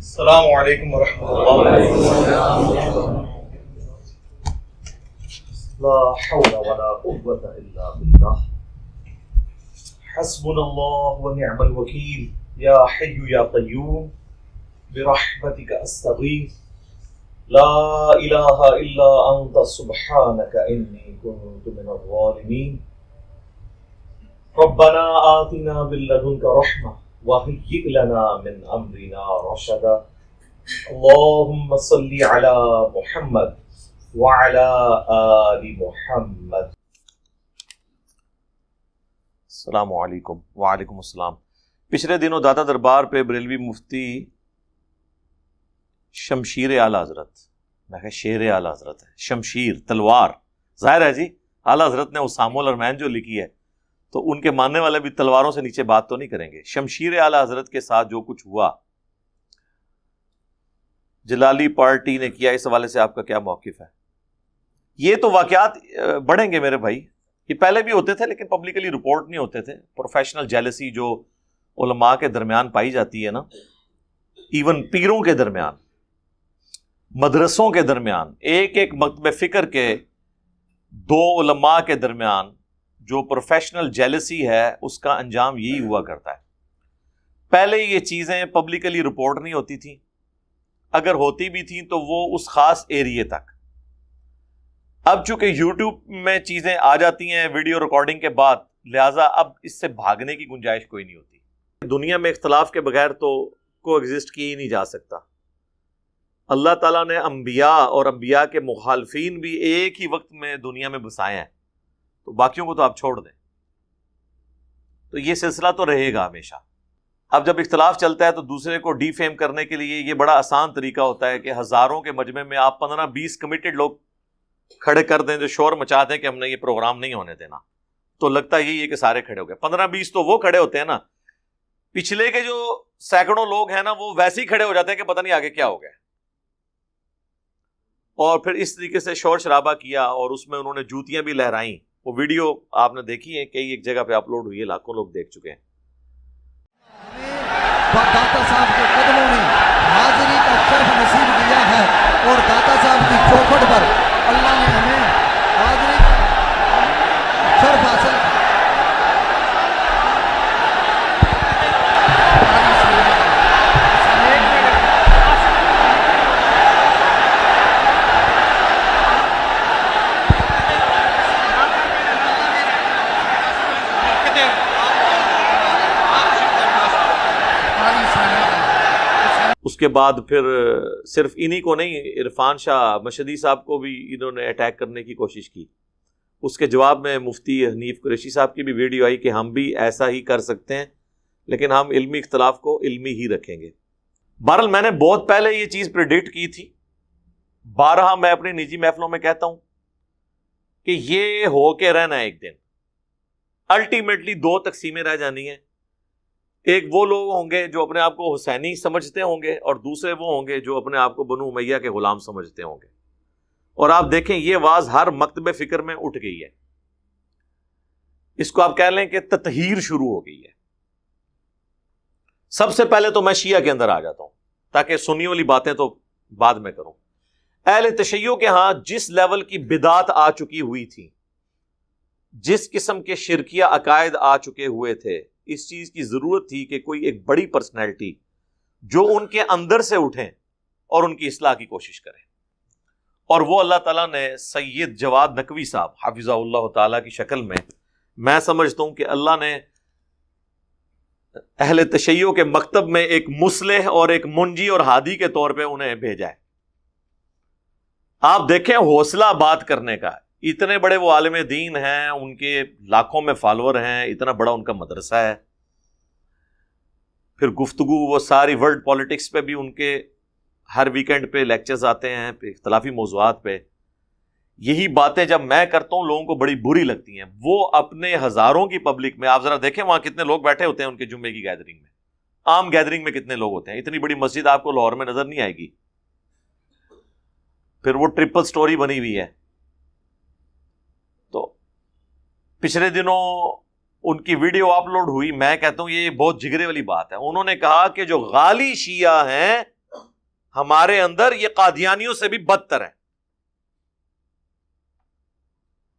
السلام علیکم ورحمۃ اللہ لا حول ولا قوة الا باللہ حسبنا اللہ ونعم الوکیل یا حی یا قیوم برحمتک استغیث لا الہ الا انت سبحانک انی کنت من الظالمین ربنا آتنا من لدنک رحمہ وَهِيِّئْ لَنَا مِنْ أَمْرِنَا رَشَدًا اللهم صل على محمد وعلى آل محمد. السلام علیکم. وعلیکم السلام. پچھلے دنوں داتا دربار پہ بریلوی مفتی شمشیر اعلیٰ حضرت، میں کہ شیر اعلیٰ حضرت ہے، شمشیر تلوار، ظاہر ہے جی اعلیٰ حضرت نے اسامہ الارمین جو لکھی ہے تو ان کے ماننے والے بھی تلواروں سے نیچے بات تو نہیں کریں گے. شمشیر اعلیٰ حضرت کے ساتھ جو کچھ ہوا جلالی پارٹی نے کیا، اس حوالے سے آپ کا کیا موقف ہے؟ یہ تو واقعات بڑھیں گے میرے بھائی، یہ پہلے بھی ہوتے تھے لیکن پبلکلی رپورٹ نہیں ہوتے تھے. پروفیشنل جیلسی جو علماء کے درمیان پائی جاتی ہے نا، ایون پیروں کے درمیان، مدرسوں کے درمیان، ایک ایک مکتب فکر کے دو علماء کے درمیان جو پروفیشنل جیلسی ہے، اس کا انجام یہی ہوا کرتا ہے. پہلے یہ چیزیں پبلکلی رپورٹ نہیں ہوتی تھیں، اگر ہوتی بھی تھیں تو وہ اس خاص ایریے تک. اب چونکہ یوٹیوب میں چیزیں آ جاتی ہیں ویڈیو ریکارڈنگ کے بعد، لہٰذا اب اس سے بھاگنے کی گنجائش کوئی نہیں ہوتی. دنیا میں اختلاف کے بغیر تو کو ایگزسٹ کیا ہی نہیں جا سکتا. اللہ تعالیٰ نے انبیاء اور انبیاء کے مخالفین بھی ایک ہی وقت میں دنیا میں بسائے ہیں، تو باقیوں کو تو آپ چھوڑ دیں. تو یہ سلسلہ تو رہے گا ہمیشہ. اب جب اختلاف چلتا ہے تو دوسرے کو ڈی فیم کرنے کے لیے یہ بڑا آسان طریقہ ہوتا ہے کہ ہزاروں کے مجمع میں آپ 15-20 کمیٹڈ لوگ کھڑے کر دیں جو شور مچا دیں کہ ہم نے یہ پروگرام نہیں ہونے دینا. تو لگتا یہی ہے کہ سارے کھڑے ہو گئے. 15-20 تو وہ کھڑے ہوتے ہیں نا، پچھلے کے جو سینکڑوں لوگ ہیں نا وہ ویسے ہی کھڑے ہو جاتے ہیں کہ پتہ نہیں آگے کیا ہو گیا. اور پھر اس طریقے سے شور شرابہ کیا اور اس میں انہوں نے جوتیاں بھی لہرائیں. وہ ویڈیو آپ نے دیکھی ہے، کئی ایک جگہ پہ اپلوڈ ہوئی ہے، لاکھوں لوگ دیکھ چکے ہیں. داتا صاحب کے قدموں میں حاضری کا شرف نصیب کیا ہے، اور داتا صاحب کی چوکھٹ پر اللہ نے ہمیں حاضری شرف حاصل اس کے بعد پھر صرف انہی کو نہیں، عرفان شاہ مشہدی صاحب کو بھی انہوں نے اٹیک کرنے کی کوشش کی. اس کے جواب میں مفتی حنیف قریشی صاحب کی بھی ویڈیو آئی کہ ہم بھی ایسا ہی کر سکتے ہیں لیکن ہم علمی اختلاف کو علمی ہی رکھیں گے. بہرحال میں نے بہت پہلے یہ چیز پریڈکٹ کی تھی. بارہا میں اپنی نجی محفلوں میں کہتا ہوں کہ یہ ہو کے رہنا ہے ایک دن. الٹیمیٹلی دو تقسیمیں رہ جانی ہیں. ایک وہ لوگ ہوں گے جو اپنے آپ کو حسینی سمجھتے ہوں گے، اور دوسرے وہ ہوں گے جو اپنے آپ کو بنو امیہ کے غلام سمجھتے ہوں گے. اور آپ دیکھیں یہ آواز ہر مکتب فکر میں اٹھ گئی ہے. اس کو آپ کہہ لیں کہ تطہیر شروع ہو گئی ہے. سب سے پہلے تو میں شیعہ کے اندر آ جاتا ہوں تاکہ سنی والی باتیں تو بعد میں کروں. اہل تشیع کے ہاں جس لیول کی بدعت آ چکی ہوئی تھی، جس قسم کے شرکیہ عقائد آ چکے ہوئے تھے، اس چیز کی ضرورت تھی کہ کوئی ایک بڑی پرسنالٹی جو ان کے اندر سے اٹھیں اور ان کی اصلاح کی کوشش کریں. اور وہ اللہ تعالیٰ نے سید جواد نقوی صاحب حافظہ اللہ تعالیٰ کی شکل میں سمجھتا ہوں کہ اللہ نے اہل تشیع کے مکتب میں ایک مصلح اور ایک منجی اور ہادی کے طور پہ انہیں بھیجا ہے. آپ دیکھیں حوصلہ بات کرنے کا. اتنے بڑے وہ عالم دین ہیں، ان کے لاکھوں میں فالوور ہیں، اتنا بڑا ان کا مدرسہ ہے. پھر گفتگو وہ ساری ورلڈ پالیٹکس پہ بھی ان کے ہر ویکینڈ پہ لیکچرز آتے ہیں اختلافی موضوعات پہ. یہی باتیں جب میں کرتا ہوں لوگوں کو بڑی بری لگتی ہیں. وہ اپنے ہزاروں کی پبلک میں، آپ ذرا دیکھیں وہاں کتنے لوگ بیٹھے ہوتے ہیں ان کے جمعے کی گیدرنگ میں، عام گیدرنگ میں کتنے لوگ ہوتے ہیں. اتنی بڑی مسجد آپ کو لاہور میں نظر نہیں آئے گی. پھر وہ ٹرپل سٹوری بنی ہوئی ہے. تو پچھلے دنوں ان کی ویڈیو اپلوڈ ہوئی. میں کہتا ہوں یہ بہت جگرے والی بات ہے. انہوں نے کہا کہ جو غالی شیعہ ہیں ہمارے اندر یہ قادیانیوں سے بھی بدتر ہیں.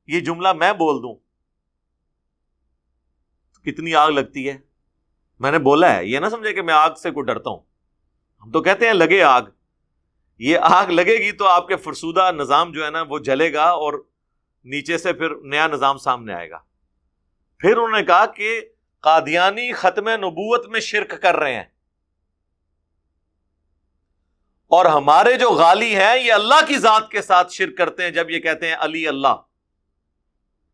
یہ جملہ میں بول دوں کتنی آگ لگتی ہے. میں نے بولا ہے، یہ نہ سمجھے کہ میں آگ سے کوئی ڈرتا ہوں. ہم تو کہتے ہیں لگے آگ. یہ آگ لگے گی تو آپ کے فرسودہ نظام جو ہے نا وہ جلے گا اور نیچے سے پھر نیا نظام سامنے آئے گا. پھر انہوں نے کہا کہ قادیانی ختم نبوت میں شرک کر رہے ہیں اور ہمارے جو غالی ہیں یہ اللہ کی ذات کے ساتھ شرک کرتے ہیں جب یہ کہتے ہیں علی اللہ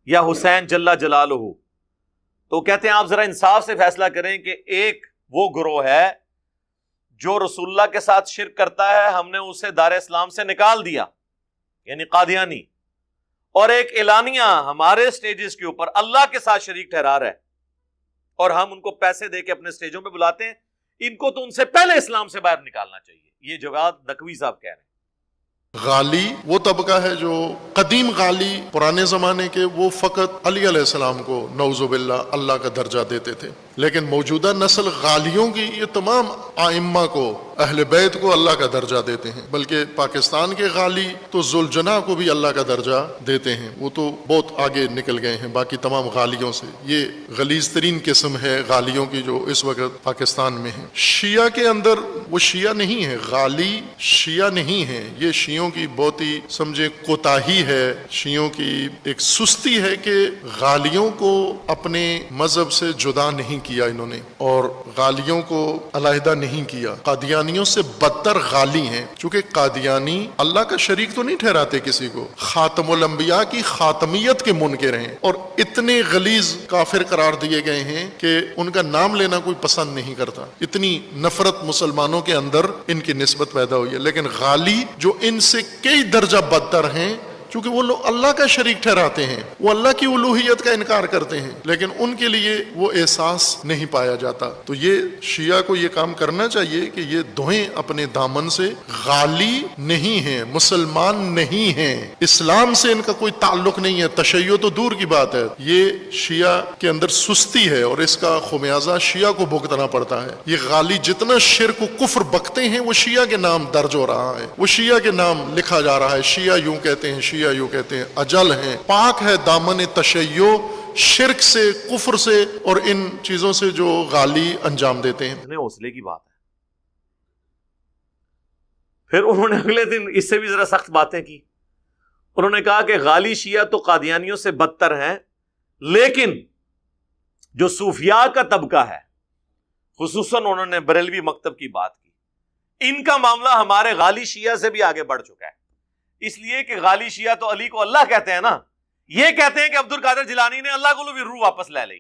یا حسین جل جلالہ. تو کہتے ہیں آپ ذرا انصاف سے فیصلہ کریں کہ ایک وہ گروہ ہے جو رسول اللہ کے ساتھ شرک کرتا ہے، ہم نے اسے دار اسلام سے نکال دیا یعنی قادیانی، اور ایک اعلانیہ ہمارے سٹیجز کے اوپر اللہ کے ساتھ شریک ٹھہرا رہا ہے اور ہم ان کو پیسے دے کے اپنے سٹیجوں پہ بلاتے ہیں. ان کو تو ان سے پہلے اسلام سے باہر نکالنا چاہیے. یہ جواد نقوی صاحب کہہ رہے ہیں. غالی وہ طبقہ ہے جو قدیم غالی پرانے زمانے کے، وہ فقط علی علیہ السلام کو نعوذ باللہ اللہ کا درجہ دیتے تھے. لیکن موجودہ نسل غالیوں کی یہ تمام ائمہ کو، اہل بیت کو اللہ کا درجہ دیتے ہیں. بلکہ پاکستان کے غالی تو ذوالجناح کو بھی اللہ کا درجہ دیتے ہیں. وہ تو بہت آگے نکل گئے ہیں باقی تمام غالیوں سے. یہ غلیظ ترین قسم ہے غالیوں کی جو اس وقت پاکستان میں ہے. شیعہ کے اندر وہ شیعہ نہیں ہے، غالی شیعہ نہیں ہے. یہ شیعوں کی بہت ہی سمجھے کوتاہی ہے، شیعوں کی ایک سستی ہے کہ غالیوں کو اپنے مذہب سے جدا نہیں کیا انہوں نے اور غالیوں کو علیحدہ نہیں کیا. قادیانیوں سے بدتر غالی ہیں، چونکہ قادیانی اللہ کا شریک تو نہیں ٹھہراتے کسی کو، خاتم الانبیاء کی خاتمیت کے منکر ہیں اور اتنے غلیظ کافر قرار دیے گئے ہیں کہ ان کا نام لینا کوئی پسند نہیں کرتا. اتنی نفرت مسلمانوں کے اندر ان کی نسبت پیدا ہوئی ہے. لیکن غالی جو ان سے کئی درجہ بدتر ہیں، چونکہ وہ لوگ اللہ کا شریک ٹھہراتے ہیں، وہ اللہ کی الوہیت کا انکار کرتے ہیں، لیکن ان کے لیے وہ احساس نہیں پایا جاتا. تو یہ شیعہ کو یہ کام کرنا چاہیے کہ یہ دھوئیں اپنے دامن سے. غالی نہیں ہیں، مسلمان نہیں ہیں، اسلام سے ان کا کوئی تعلق نہیں ہے. تشیع تو دور کی بات ہے. یہ شیعہ کے اندر سستی ہے اور اس کا خمیازہ شیعہ کو بھگتنا پڑتا ہے. یہ غالی جتنا شرک و کفر بکتے ہیں وہ شیعہ کے نام درج ہو رہا ہے، وہ شیعہ کے نام لکھا جا رہا ہے. شیعہ یوں کہتے ہیں، شیعہ یوں کہتے ہیں. اجل ہیں، پاک ہے دامن تشیع شرک سے، کفر سے اور ان چیزوں سے جو غالی انجام دیتے ہیں. اتنے حوصلے کی بات ہے. پھر انہوں نے اگلے دن اس سے بھی ذرا سخت باتیں کی. انہوں نے کہا کہ غالی شیعہ تو قادیانیوں سے بدتر ہیں، لیکن جو صوفیاء کا طبقہ ہے، خصوصاً انہوں نے بریلوی مکتب کی بات کی، ان کا معاملہ ہمارے غالی شیعہ سے بھی آگے بڑھ چکا ہے. اس لیے کہ غالی شیعہ تو علی کو اللہ کہتے ہیں نا، یہ کہتے ہیں کہ عبد القادر جیلانی نے اللہ کو بھی روح واپس لے لی.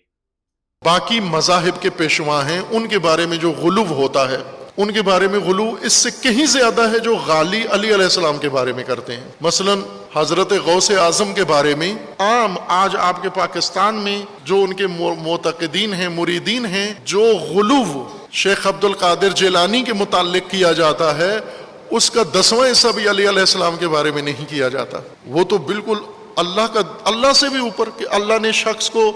باقی مذاہب کے پیشوا ہیں، ان کے بارے میں جو غلو ہوتا ہے، ان کے بارے میں غلو اس سے کہیں زیادہ ہے جو غالی علی علیہ السلام کے بارے میں کرتے ہیں. مثلا حضرت غوث اعظم کے بارے میں عام آج آپ کے پاکستان میں جو ان کے معتقدین ہیں، مریدین ہیں، جو غلو شیخ عبد القادر جیلانی کے متعلق کیا جاتا ہے، اس کا 10واں حصہ بھی علی علیہ السلام کے بارے میں نہیں کیا جاتا. وہ تو بالکل اللہ سے بھی اوپر کہ اللہ نے شخص کو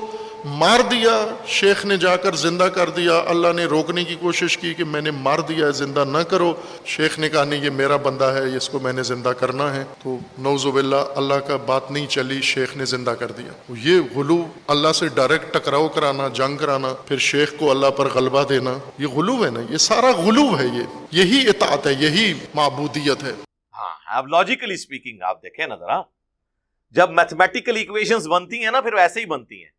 مار دیا، شیخ نے جا کر زندہ کر دیا. اللہ نے روکنے کی کوشش کی کہ میں نے مار دیا ہے، زندہ نہ کرو. شیخ نے کہا نہیں، یہ میرا بندہ ہے، اس کو میں نے زندہ کرنا ہے. تو نعوذ باللہ اللہ کا بات نہیں چلی، شیخ نے زندہ کر دیا. یہ غلو، اللہ سے ڈائریکٹ ٹکراؤ کرانا، جنگ کرانا، پھر شیخ کو اللہ پر غلبہ دینا، یہ غلو ہے نا. یہ سارا غلو ہے. یہی اطاعت ہے، یہی معبودیت ہے. ہاں، اب لاجیکلی سپیکنگ آپ دیکھیں نا ذرا، جب میتھمیٹیکل ایکویشنز بنتی ہیں نا پھر ویسے ہی بنتی ہیں.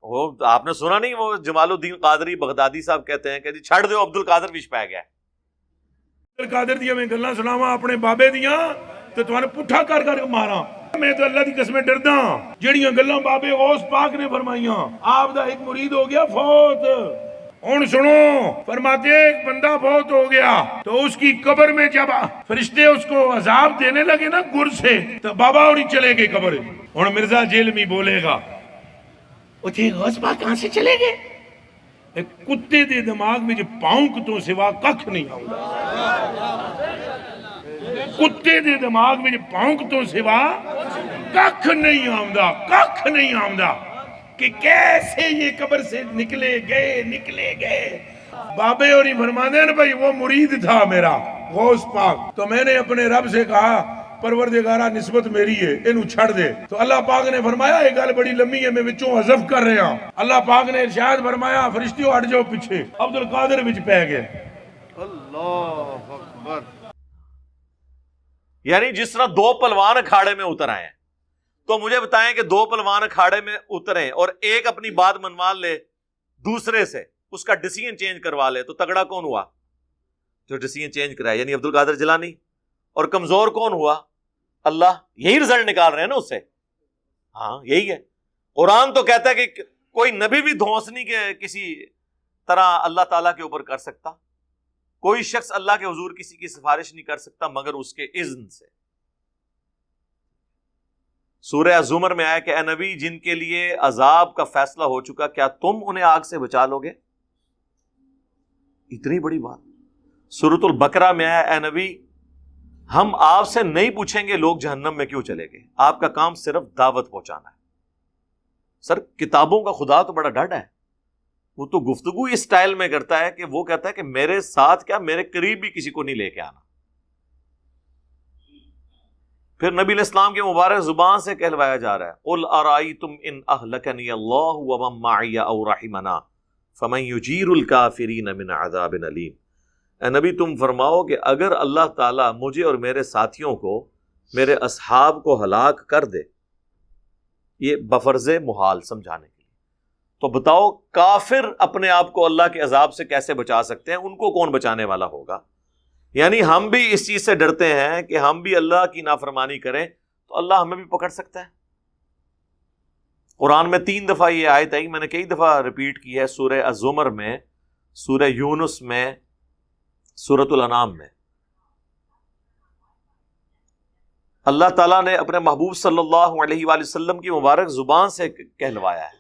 وہ آپ نے سنا نہیں، وہ جمال الدین قادری بغدادی صاحب کہتے ہیں کہ جی چھڑ دو عبد القادر وچ پی گیا. عبد القادر دیا میں گلاں سناواں اپنے بابے دیاں تے تواں پٹھا کر کر ماراں. میں تو اللہ دی قسم ڈردا جڑیاں گلاں بابے غوث پاک نے فرمائیاں. آپ دا ایک مرید ہو گیا فوت، ہن سنو، فرماتے ہیں ایک بندہ فوت ہو گیا تو اس کی قبر میں جب فرشتے اس کو عذاب دینے لگے نا گر سے، تو بابا اور چلے گئے قبر. ہن مرزا جیلمی بولے گا اچھے غوث پاک کہاں سے چلے گئے؟ ایک کتے دے دماغ میں جو پاؤنک تو سوا ککھ نہیں آؤں. کتے دے دماغ میں جو پاؤنک تو سوا ککھ نہیں آؤں، ککھ نہیں آؤں کہ کیسے یہ قبر سے نکلے گئے. بابے اور فرمانے ہیں بھائی وہ مرید تھا میرا غوث پاک، تو میں نے اپنے رب سے کہا پروردگارہ نسبت میری ہے انہوں چھڑ دے. تو اللہ پاک نے فرمایا ایک گل بڑی لمبی ہے میں وچوں حذف کر رہا ہوں. اللہ پاک نے ارشاد فرمایا فرشتیوں ہٹ جاؤ پیچھے. عبد القادر وچ پہ گئے. اللہ اکبر. یعنی جس طرح دو پلوان اکھاڑے میں اتر آئے ہیں، تو مجھے بتائیں کہ دو پلوان اکھاڑے میں اتریں اور ایک اپنی بات منوا لے دوسرے سے، اس کا ڈیسیژن چینج کروا لے، تو تگڑا کون ہوا؟ جو ڈیسیژن چینج کرائے، یعنی عبد القادر جیلانی. اور کمزور کون ہوا؟ اللہ. یہی رزلٹ نکال رہے ہیں نا اس سے. ہاں یہی ہے. قرآن تو کہتا ہے کہ کوئی نبی بھی دھونسنی کے کسی طرح اللہ تعالیٰ کے اوپر کر سکتا. کوئی شخص اللہ کے حضور کسی کی سفارش نہیں کر سکتا مگر اس کے اذن سے. سورہ الزمر میں آیا کہ اے نبی جن کے لیے عذاب کا فیصلہ ہو چکا کیا تم انہیں آگ سے بچا لو گے؟ اتنی بڑی بات. سورۃ البقرہ میں آیا اے نبی ہم آپ سے نہیں پوچھیں گے لوگ جہنم میں کیوں چلے گئے، آپ کا کام صرف دعوت پہنچانا ہے. سر کتابوں کا خدا تو بڑا ڈڈ ہے، وہ تو گفتگو اس سٹائل میں کرتا ہے کہ وہ کہتا ہے کہ میرے ساتھ کیا میرے قریب بھی کسی کو نہیں لے کے آنا. پھر نبی علیہ السلام کے مبارک زبان سے کہلوایا جا رہا ہے قل ارائیتم ان اہلکنی اللہ ومن معی او رحمنا فمن یجیر الکافرین من عذاب علیم. اے نبی تم فرماؤ کہ اگر اللہ تعالیٰ مجھے اور میرے ساتھیوں کو، میرے اصحاب کو ہلاک کر دے، یہ بفرض محال سمجھانے کے لیے، تو بتاؤ کافر اپنے آپ کو اللہ کے عذاب سے کیسے بچا سکتے ہیں؟ ان کو کون بچانے والا ہوگا؟ یعنی ہم بھی اس چیز سے ڈرتے ہیں کہ ہم بھی اللہ کی نافرمانی کریں تو اللہ ہمیں بھی پکڑ سکتا ہے. قرآن میں 3 دفعہ یہ آیت آئی، میں نے کئی دفعہ ریپیٹ کی ہے، سورہ الزمر میں، سورہ یونس میں، سورۃ الانعام میں. اللہ تعالیٰ نے اپنے محبوب صلی اللہ علیہ وآلہ وسلم کی مبارک زبان سے کہلوایا ہے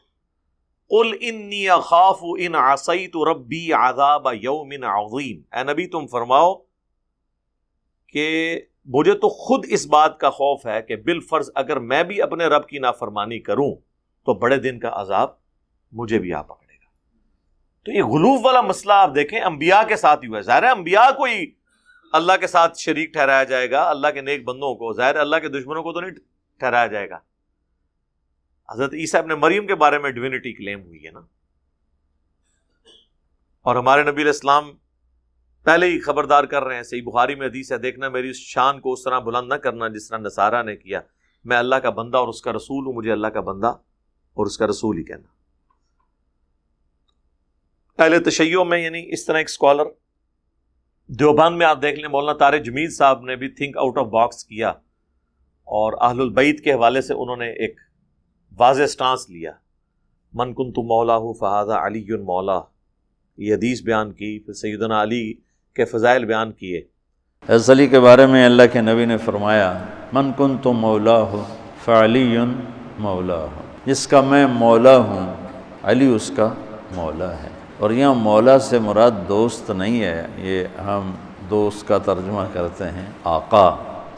قل انی اخاف ان عصیت ربی عذاب یوم عظیم. اے نبی تم فرماؤ کہ مجھے تو خود اس بات کا خوف ہے کہ بالفرض اگر میں بھی اپنے رب کی نافرمانی کروں تو بڑے دن کا عذاب مجھے بھی آ پکڑے گا. تو یہ غلوف والا مسئلہ آپ دیکھیں انبیاء کے ساتھ ہی ہوا ہے. ظاہر ہے انبیاء کو ہی اللہ کے ساتھ شریک ٹھہرایا جائے گا، اللہ کے نیک بندوں کو. ظاہر ہے اللہ کے دشمنوں کو تو نہیں ٹھہرایا جائے گا. حضرت عیسیٰ ابن مریم کے بارے میں ڈیوینٹی کلیم ہوئی ہے نا، اور ہمارے نبی علیہ السلام پہلے ہی خبردار کر رہے ہیں، صحیح بخاری میں حدیث ہے، دیکھنا میری شان کو اس طرح بلند نہ کرنا جس طرح نصارہ نے کیا. میں اللہ کا بندہ اور اس کا رسول ہوں، مجھے اللہ کا بندہ اور اس کا رسول ہی کہنا. اہل تشیع میں یعنی اس طرح ایک اسکالر دیوبند میں آپ دیکھ لیں، مولانا طارق جمید صاحب نے بھی تھنک آؤٹ آف باکس کیا اور اہل البیت کے حوالے سے انہوں نے ایک واضح سٹانس لیا. من کنت مولاہ فہذا علی مولا، یہ حدیث بیان کی. پھر سیدنا علی کے فضائل بیان کیے. حضرت علی کے بارے میں اللہ کے نبی نے فرمایا من کنت مولاہ فعلی مولاہ، جس کا میں مولا ہوں علی اس کا مولا ہے. اور یہاں مولا سے مراد دوست نہیں ہے، یہ ہم دوست کا ترجمہ کرتے ہیں آقا،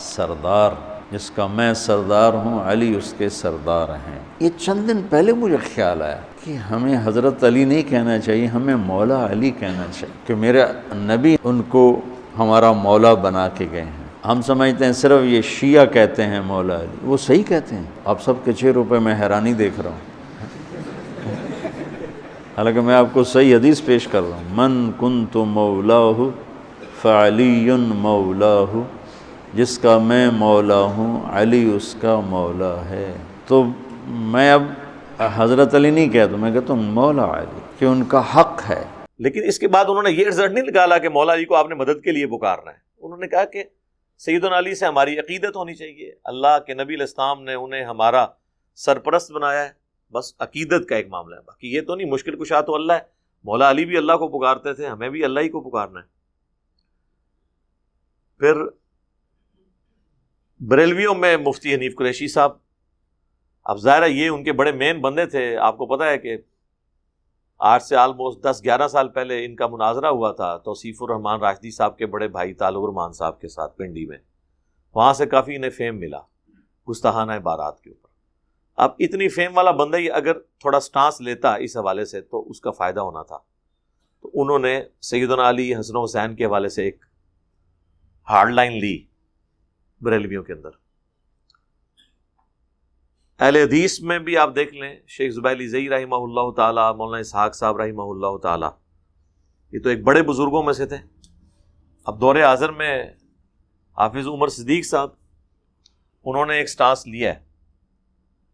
سردار. جس کا میں سردار ہوں علی اس کے سردار ہیں. یہ چند دن پہلے مجھے خیال آیا کہ ہمیں حضرت علی نہیں کہنا چاہیے، ہمیں مولا علی کہنا چاہیے، کہ میرے نبی ان کو ہمارا مولا بنا کے گئے ہیں. ہم سمجھتے ہیں صرف یہ شیعہ کہتے ہیں مولا علی، وہ صحیح کہتے ہیں. آپ سب کے 6 روپے میں حیرانی دیکھ رہا ہوں، حالانکہ میں آپ کو صحیح حدیث پیش کر رہا ہوں. من کنت مولاہ فعلی مولاہ، جس کا میں مولا ہوں علی اس کا مولا ہے. تو میں اب حضرت علی نہیں کہتا، میں کہتا ہوں مولا علی، کہ ان کا حق ہے. لیکن اس کے بعد انہوں نے یہ رزلٹ نہیں نکالا کہ مولا علی کو آپ نے مدد کے لیے پکارنا ہے. انہوں نے کہا کہ سیدنا علی سے ہماری عقیدت ہونی چاہیے، اللہ کے نبی علیہ السلام نے انہیں ہمارا سرپرست بنایا ہے، بس عقیدت کا ایک معاملہ ہے. باقی یہ تو نہیں، مشکل کشا تو اللہ ہے. مولا علی بھی اللہ کو پکارتے تھے، ہمیں بھی اللہ ہی کو پکارنا ہے۔ پھر بریلویوں میں مفتی حنیف قریشی صاحب، اب ظاہر ہے یہ ان کے بڑے مین بندے تھے۔ آپ کو پتہ ہے کہ آج سے آلموسٹ 10-11 سال پہلے ان کا مناظرہ ہوا تھا توصیف الرحمان راشدی صاحب کے بڑے بھائی طالب الرحمان صاحب کے ساتھ پنڈی میں، وہاں سے کافی انہیں فیم ملا گستاخانہ عبارات کے اوپر۔ اب اتنی فیم والا بندہ ہی اگر تھوڑا سٹانس لیتا اس حوالے سے تو اس کا فائدہ ہونا تھا، تو انہوں نے سیدنا علی حسن و حسین کے حوالے سے ایک ہارڈ لائن لی بریلویوں کے اندر۔ اہل حدیث میں بھی آپ دیکھ لیں، شیخ زبیلی زئی رحمہ اللہ تعالیٰ، مولانا اسحاق صاحب رحمہ اللہ تعالیٰ، یہ تو ایک بڑے بزرگوں میں سے تھے۔ اب دور حاضر میں حافظ عمر صدیق صاحب، انہوں نے ایک سٹانس لیا ہے۔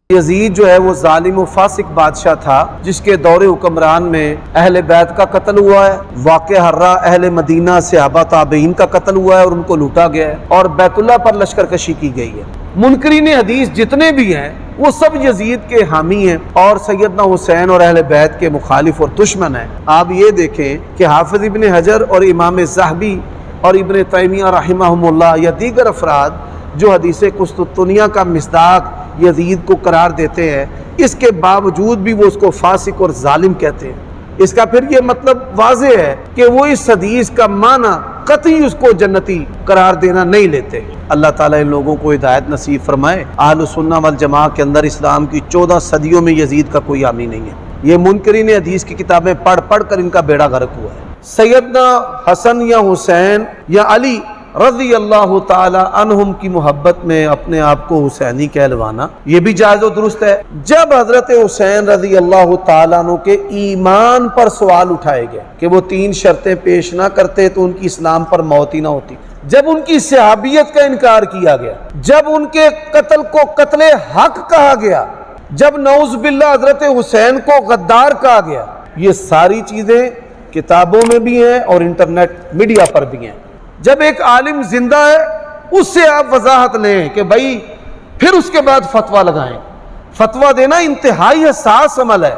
یزید جو ہے وہ ظالم و فاسق بادشاہ تھا جس کے دور حکمران میں اہل بیت کا قتل ہوا ہے، واقع حرہ اہل مدینہ صحابہ تابعین کا قتل ہوا ہے اور ان کو لوٹا گیا ہے، اور بیت اللہ پر لشکر کشی کی گئی ہے۔ منکرین حدیث جتنے بھی ہیں وہ سب یزید کے حامی ہیں اور سیدنا حسین اور اہل بیت کے مخالف اور دشمن ہیں۔ آپ یہ دیکھیں کہ حافظ ابن حجر اور امام ذہبی اور ابن تیمیہ رحمہم اللہ یا دیگر افراد جو حدیث قسطنطنیہ کا مصداق یزید کو قرار دیتے ہیں، اس کے باوجود بھی وہ اس کو فاسق اور ظالم کہتے ہیں۔ اس کا پھر یہ مطلب واضح ہے کہ وہ اس حدیث کا معنی قطعی اس کو جنتی قرار دینا نہیں لیتے۔ اللہ تعالیٰ ان لوگوں کو ہدایت نصیب فرمائے۔ اہل سنہ والجماع کے اندر اسلام کی 14 صدیوں میں یزید کا کوئی حامی نہیں ہے۔ یہ منکرین حدیث کی کتابیں پڑھ پڑھ کر ان کا بیڑا غرق ہوا ہے۔ سیدنا حسن یا حسین یا علی رضی اللہ تعالی عنہم کی محبت میں اپنے آپ کو حسینی کہلوانا یہ بھی جائز و درست ہے۔ جب حضرت حسین رضی اللہ تعالیٰ عنہ کے ایمان پر سوال اٹھائے گئے کہ وہ 3 شرطیں پیش نہ کرتے تو ان کی اسلام پر موت ہی نہ ہوتی، جب ان کی صحابیت کا انکار کیا گیا، جب ان کے قتل کو قتل حق کہا گیا، جب نعوذ باللہ حضرت حسین کو غدار کہا گیا، یہ ساری چیزیں کتابوں میں بھی ہیں اور انٹرنیٹ میڈیا پر بھی ہیں۔ جب ایک عالم زندہ ہے اس سے آپ وضاحت لیں کہ بھائی پھر اس کے بعد فتویٰ لگائیں۔ فتویٰ دینا انتہائی حساس عمل ہے۔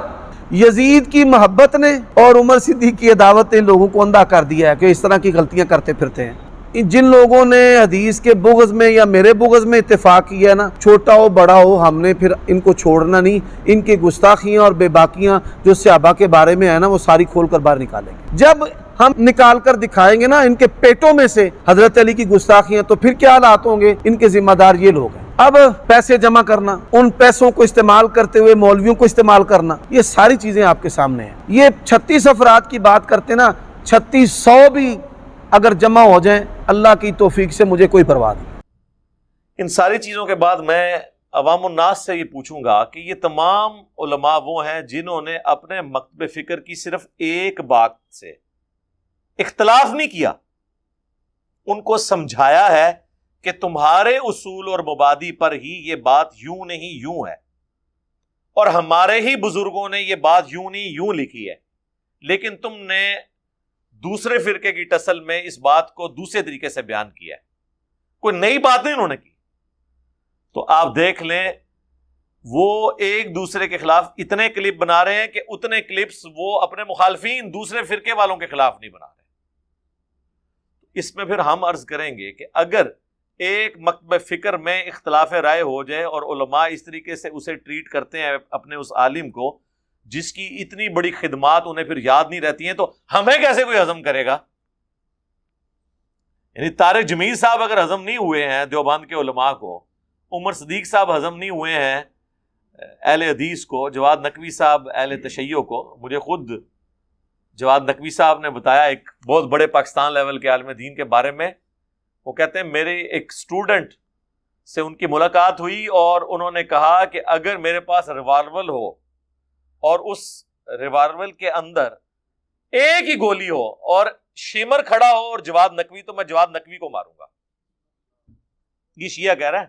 یزید کی محبت نے اور عمر صدیق کی عداوت نے لوگوں کو اندھا کر دیا ہے کہ اس طرح کی غلطیاں کرتے پھرتے ہیں۔ جن لوگوں نے حدیث کے بغض میں یا میرے بغض میں اتفاق کیا ہے نا، چھوٹا ہو بڑا ہو، ہم نے پھر ان کو چھوڑنا نہیں۔ ان کی گستاخیاں اور بے باکیاں جو صحابہ کے بارے میں ہے نا وہ ساری کھول کر باہر نکالیں گے۔ جب ہم نکال کر دکھائیں گے نا ان کے پیٹوں میں سے حضرت علی کی گستاخیاں، تو پھر کیا حالات ہوں گے؟ ان کے ذمہ دار یہ لوگ ہیں۔ اب پیسے جمع کرنا، ان پیسوں کو استعمال کرتے ہوئے مولویوں کو استعمال کرنا، یہ ساری چیزیں آپ کے سامنے ہیں۔ یہ 36 افراد کی بات کرتے نا، 3600 بھی اگر جمع ہو جائیں اللہ کی توفیق سے مجھے کوئی پرواہ نہیں۔ ان ساری چیزوں کے بعد میں عوام الناس سے یہ پوچھوں گا کہ یہ تمام علماء وہ ہیں جنہوں نے اپنے مکتب فکر کی صرف ایک بات سے اختلاف نہیں کیا، ان کو سمجھایا ہے کہ تمہارے اصول اور مبادی پر ہی یہ بات یوں نہیں یوں ہے، اور ہمارے ہی بزرگوں نے یہ بات یوں نہیں یوں لکھی ہے، لیکن تم نے دوسرے فرقے کی ٹسل میں اس بات کو دوسرے طریقے سے بیان کیا ہے، کوئی نئی بات نہیں انہوں نے کی۔ تو آپ دیکھ لیں وہ ایک دوسرے کے خلاف اتنے کلپ بنا رہے ہیں کہ اتنے کلپس وہ اپنے مخالفین دوسرے فرقے والوں کے خلاف نہیں بنا رہے۔ اس میں پھر ہم عرض کریں گے کہ اگر ایک مکتب فکر میں اختلاف رائے ہو جائے اور علماء اس طریقے سے اسے ٹریٹ کرتے ہیں اپنے اس عالم کو جس کی اتنی بڑی خدمات انہیں پھر یاد نہیں رہتی ہیں، تو ہمیں کیسے کوئی ہضم کرے گا؟ یعنی طارق جمیل صاحب اگر ہضم نہیں ہوئے ہیں دیوبند کے علماء کو، عمر صدیق صاحب ہضم نہیں ہوئے ہیں اہل حدیث کو، جواد نقوی صاحب اہل تشیع کو، مجھے خود جواد نقوی صاحب نے بتایا ایک بہت بڑے پاکستان لیول کے عالم دین کے بارے میں، وہ کہتے ہیں میرے ایک سٹوڈنٹ سے ان کی ملاقات ہوئی اور انہوں نے کہا کہ اگر میرے پاس ریوالور ہو اور اس ریوالور کے اندر ایک ہی گولی ہو اور شیمر کھڑا ہو اور جواد نقوی، تو میں جواد نقوی کو ماروں گا۔ یہ شیعہ کہہ رہا ہے،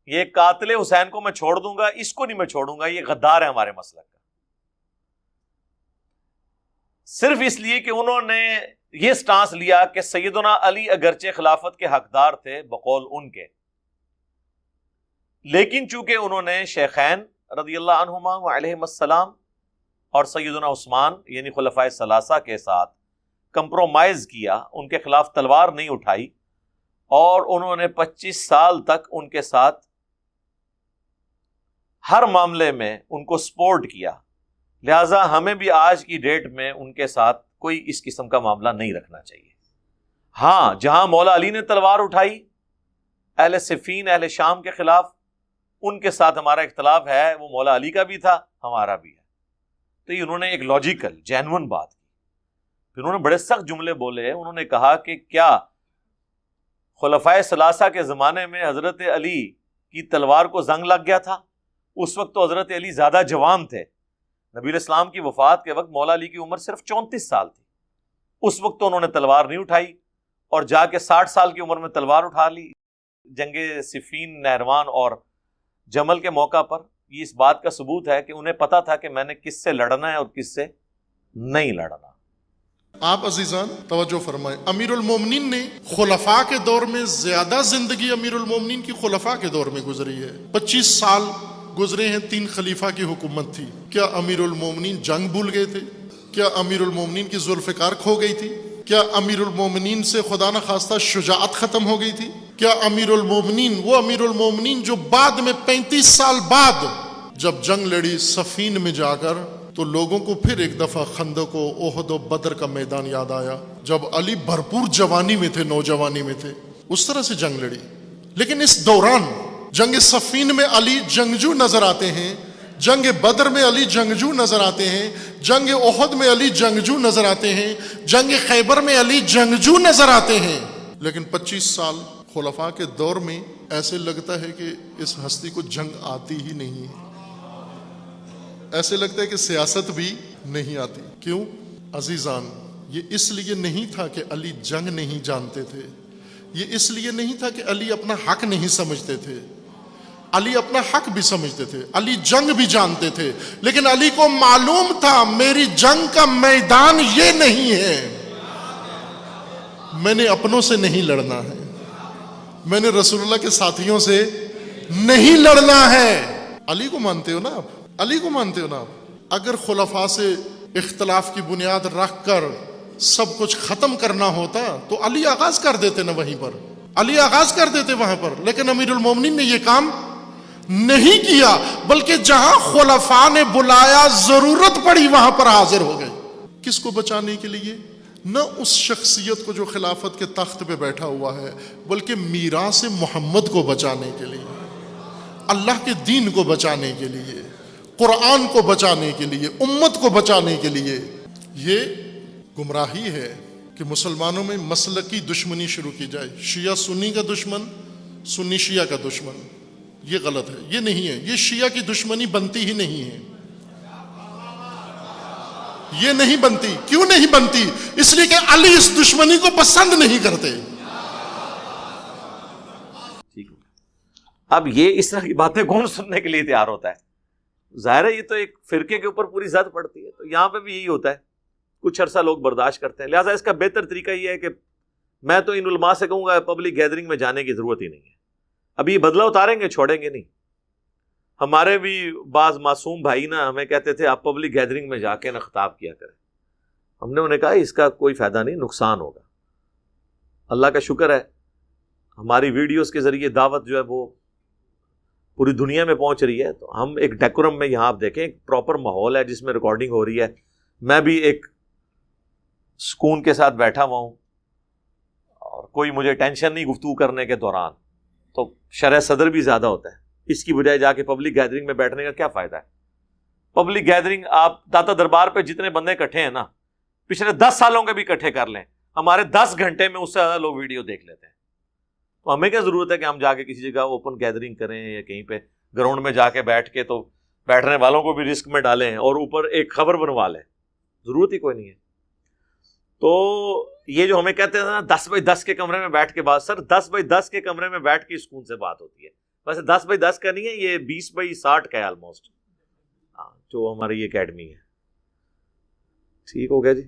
یہ قاتل حسین کو میں چھوڑ دوں گا، اس کو نہیں میں چھوڑوں گا، یہ غدار ہے ہمارے مسلک کا۔ صرف اس لیے کہ انہوں نے یہ سٹانس لیا کہ سیدنا علی اگرچہ خلافت کے حقدار تھے بقول ان کے، لیکن چونکہ انہوں نے شیخین رضی اللہ عنہما وعلیہم السلام اور سیدنا عثمان یعنی خلفائے ثلاثہ کے ساتھ کمپرومائز کیا، ان کے خلاف تلوار نہیں اٹھائی، اور انہوں نے 25 سال تک ان کے ساتھ ہر معاملے میں ان کو سپورٹ کیا. لہٰذا ہمیں بھی آج کی ڈیٹ میں ان کے ساتھ کوئی اس قسم کا معاملہ نہیں رکھنا چاہیے. ہاں، جہاں مولا علی نے تلوار اٹھائی اہل صفین، اہل شام کے خلاف، ان کے ساتھ ہمارا اختلاف ہے، وہ مولا علی کا بھی تھا، ہمارا بھی ہے. تو یہ انہوں نے ایک لاجیکل جینون بات کی. پھر انہوں نے بڑے سخت جملے بولے. انہوں نے کہا کہ کیا خلفائے ثلاثہ کے زمانے میں حضرت علی کی تلوار کو زنگ لگ گیا تھا؟ اس وقت تو حضرت علی زیادہ جوان تھے. نبی علیہ السلام کی وفات کے وقت مولا علی کی عمر صرف 34 سال تھی. اس وقت تو انہوں نے تلوار نہیں اٹھائی، اور جا کے 60 سال کی عمر میں تلوار اٹھا لی جنگ صفین، نہروان اور جمل کے موقع پر. یہ اس بات کا ثبوت ہے کہ انہیں پتا تھا کہ میں نے کس سے لڑنا ہے اور کس سے نہیں لڑنا. آپ عزیزان توجہ فرمائیں، امیر المومنین نے خلفاء کے دور میں زیادہ زندگی امیر المومنین کی خلفاء کے دور میں گزری ہے. 25 سال گزرے ہیں، 3 خلیفہ کی حکومت تھی. کیا امیر المومنین جنگ بھول گئے تھے؟ کیا امیر المومنین کی ذوالفقار کھو گئی تھی؟ کیا امیر المومنین سے خدا نخواستہ شجاعت ختم ہو گئی تھی؟ کیا امیر المومنین، وہ امیر المومنین جو بعد میں 35 سال بعد جب جنگ لڑی صفین میں جا کر، تو لوگوں کو پھر ایک دفعہ خندق و احد و بدر کا میدان یاد آیا جب علی بھرپور جوانی میں تھے، نوجوانی میں تھے، اس طرح سے جنگ لڑی. لیکن اس دوران جنگ صفین میں علی جنگجو نظر آتے ہیں، جنگ بدر میں علی جنگجو نظر آتے ہیں، جنگ احد میں علی جنگجو نظر آتے ہیں، جنگ خیبر میں علی جنگجو نظر آتے ہیں. لیکن 25 سال خلفاء کے دور میں ایسے لگتا ہے کہ اس ہستی کو جنگ آتی ہی نہیں ہے. ایسے لگتا ہے کہ سیاست بھی نہیں آتی. کیوں عزیزان؟ یہ اس لیے نہیں تھا کہ علی جنگ نہیں جانتے تھے، یہ اس لیے نہیں تھا کہ علی اپنا حق نہیں سمجھتے تھے. علی اپنا حق بھی سمجھتے تھے، علی جنگ بھی جانتے تھے، لیکن علی کو معلوم تھا میری جنگ کا میدان یہ نہیں ہے. میں نے اپنوں سے نہیں لڑنا ہے، میں نے رسول اللہ کے ساتھیوں سے نہیں لڑنا ہے. علی کو مانتے ہو نا آپ؟ علی کو مانتے ہو نا آپ؟ اگر خلفاء سے اختلاف کی بنیاد رکھ کر سب کچھ ختم کرنا ہوتا تو علی آغاز کر دیتے نا، وہیں پر علی آغاز کر دیتے وہاں پر. لیکن امیر المومنین نے یہ کام نہیں کیا، بلکہ جہاں خلفاء نے بلایا، ضرورت پڑی، وہاں پر حاضر ہو گئے. کس کو بچانے کے لیے؟ نہ اس شخصیت کو جو خلافت کے تخت پہ بیٹھا ہوا ہے، بلکہ میراث محمد کو بچانے کے لیے، اللہ کے دین کو بچانے کے لیے، قرآن کو بچانے کے لیے، امت کو بچانے کے لیے. یہ گمراہی ہے کہ مسلمانوں میں مسلکی دشمنی شروع کی جائے، شیعہ سنی کا دشمن، سنی شیعہ کا دشمن. یہ غلط ہے، یہ نہیں ہے. یہ شیعہ کی دشمنی بنتی ہی نہیں ہے، یہ نہیں بنتی. کیوں نہیں بنتی؟ اس لیے کہ علی اس دشمنی کو پسند نہیں کرتے. ٹھیک ہے. اب یہ اس طرح کی باتیں کون سننے کے لیے تیار ہوتا ہے؟ ظاہر ہے یہ تو ایک فرقے کے اوپر پوری زد پڑتی ہے. تو یہاں پہ بھی یہی ہوتا ہے، کچھ عرصہ لوگ برداشت کرتے ہیں. لہٰذا اس کا بہتر طریقہ یہ ہے کہ میں تو ان علماء سے کہوں گا پبلک گیدرنگ میں جانے کی ضرورت ہی نہیں ہے. ابھی یہ بدلہ اتاریں گے، چھوڑیں گے نہیں. ہمارے بھی بعض معصوم بھائی نا ہمیں کہتے تھے آپ پبلک گیدرنگ میں جا کے نا خطاب کیا کریں. ہم نے انہیں کہا اس کا کوئی فائدہ نہیں، نقصان ہوگا. اللہ کا شکر ہے ہماری ویڈیوز کے ذریعے دعوت جو ہے وہ پوری دنیا میں پہنچ رہی ہے. تو ہم ایک ڈیکورم میں، یہاں آپ دیکھیں ایک پراپر ماحول ہے جس میں ریکارڈنگ ہو رہی ہے. میں بھی ایک سکون کے ساتھ بیٹھا ہوا ہوں اور کوئی مجھے ٹینشن نہیں گفتگو کرنے کے دوران. تو شرح صدر بھی زیادہ ہوتا ہے. اس کی بجائے جا کے پبلک گیدرنگ میں بیٹھنے کا کیا فائدہ ہے؟ پبلک گیدرنگ آپ داتا دربار پہ جتنے بندے اکٹھے ہیں نا، پچھلے 10 سالوں کے بھی اکٹھے کر لیں، ہمارے 10 گھنٹے میں اس سے زیادہ لوگ ویڈیو دیکھ لیتے ہیں. تو ہمیں کیا ضرورت ہے کہ ہم جا کے کسی جگہ اوپن گیدرنگ کریں یا کہیں پہ گراؤنڈ میں جا کے بیٹھ کے تو بیٹھنے والوں کو بھی رسک میں ڈالیں اور اوپر ایک خبر بنوا لیں. ضرورت ہی کوئی نہیں ہے. تو یہ جو ہمیں کہتے ہیں نا 10x10 کے کمرے میں بیٹھ کے بات، سر 10x10 کے کمرے میں بیٹھ کے سکون سے بات ہوتی ہے. ویسے 10x10 کا نہیں ہے، یہ 20x60 کا ہے آلموسٹ، جو ہماری یہ اکیڈمی ہے. ٹھیک ہو گیا جی.